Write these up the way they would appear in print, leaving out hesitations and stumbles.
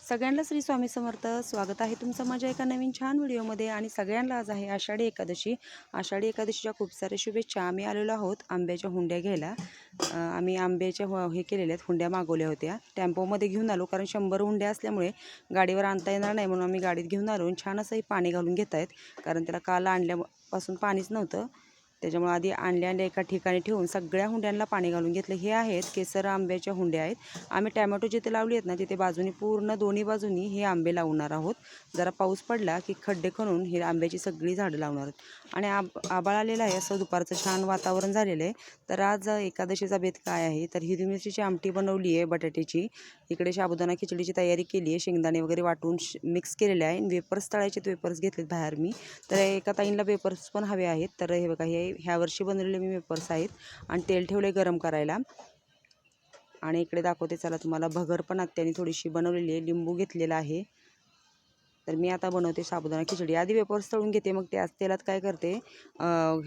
सगळ्यांना श्री स्वामी समर्थ. स्वागत आहे तुमचं माझ्या एका नवीन छान व्हिडिओमध्ये. आणि सगळ्यांना आज आहे आषाढी एकादशी. आषाढी एकादशीच्या खूप साऱ्या शुभेच्छा. आम्ही आलेलो आहोत आंब्याच्या हुंड्या घ्यायला. आम्ही आंब्याच्या हे केलेल्या आहेत, हुंड्या मागवल्या होत्या. टेम्पोमध्ये घेऊन आलो, कारण 100 हुंड्या असल्यामुळे गाडीवर आणता येणार नाही, म्हणून आम्ही गाडीत घेऊन आलो. छान असंही पाणी घालून घेत आहेत, कारण त्याला काल आणल्यापासून पाणीच नव्हतं. त्याच्यामुळे आधी आणल्या एका ठिकाणी ठेवून सगळ्या हुंड्यांना पाणी घालून घेतलं. हे आहेत केसर आंब्याच्या हुंड्या आहेत. आम्ही टॅमॅटो जिथे लावली आहेत ना, तिथे बाजूनी पूर्ण दोन्ही बाजूनी हे आंबे लावणार आहोत. जरा पाऊस पडला की खड्डे खणून हे आंब्याची सगळी झाडं लावणार आहोत. आणि आभाळ आलेलं आहे, असं दुपारचं छान वातावरण झालेलं आहे. तर आज एकादशीचा बेत काय आहे, तर हिरवी मिरचीची आमटी बनवली आहे बटाट्याची. इकडे साबुदाणा खिचडीची तयारी केली आहे, शेंगदाणे वगैरे वाटून मिक्स केलेले आहे. वेपर्स तळायचे, वेपर्स घेतलेत बाहेर मी. तर एका ताईंना वेपर्स पण हवे आहेत. तर हे बघा, हे ह्या वर्षी बनवलेले मी वेपर्स आहेत. आणि तेल ठेवले गरम करायला. आणि इकडे दाखवते चला तुम्हाला, भगर पण आत्याने थोडीशी बनवलेली आहे, लिंबू घेतलेला आहे. तर मी आता बनवते साबुदाणा खिचडी. आधी वेपर्स तळून घेते, मग त्याच तेलात काय करते,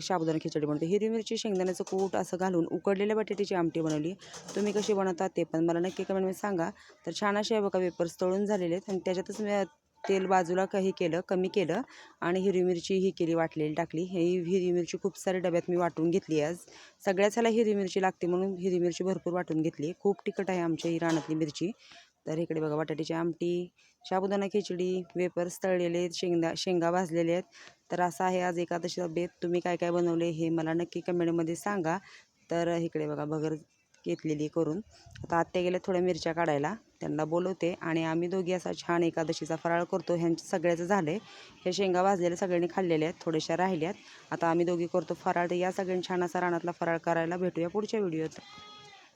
साबुदाणा खिचडी बनवते. हिरवी मिरची, शेंगदाण्याचं कूट असं घालून उकडलेल्या बटाट्याची आमटी बनवली. तुम्ही कशी बनवता ते पण मला नक्की कमेंटमध्ये सांगा. तर छान असे बघा वेपर्स तळून झालेले आहेत. आणि त्याच्यातच मी तेल बाजूला काही केलं, कमी केलं. आणि हिरवी मिरची ही केली, वाटलेली टाकली. ही हिरवी मिरची खूप साऱ्या डब्यात मी वाटून घेतली. आज सगळ्याच ह्याला हिरवी मिरची लागते, म्हणून हिरवी मिरची भरपूर वाटून घेतली. खूप तिखट आहे आमच्या ही रानातली मिरची. तर इकडे बघा, बटाट्याची आमटी, साबुदाणा खिचडी, वेपर्स तळलेले आहेत, शेंगा भाजलेले आहेत. तर असा आहे आज एकादशीचा बेत. तुम्ही काय काय बनवले हे मला नक्की कमेंटमध्ये सांगा. तर इकडे बघा, भगर घेतलेली करून. आता आत्या गेल्या थोड्या मिरच्या काढायला, त्यांना बोलवते. आणि आम्ही दोघी असा छान एकादशीचा फराळ करतो. ह्यांचं सगळ्याचं झालं आहे. हे शेंगा भाजलेल्या सगळ्यांनी खाल्लेल्या आहेत, थोड्याशा राहिल्यात. आता आम्ही दोघी करतो फराळ. तर या सगळ्यांनी छान असा रानातला फराळ करायला. भेटूया पुढच्या व्हिडिओत.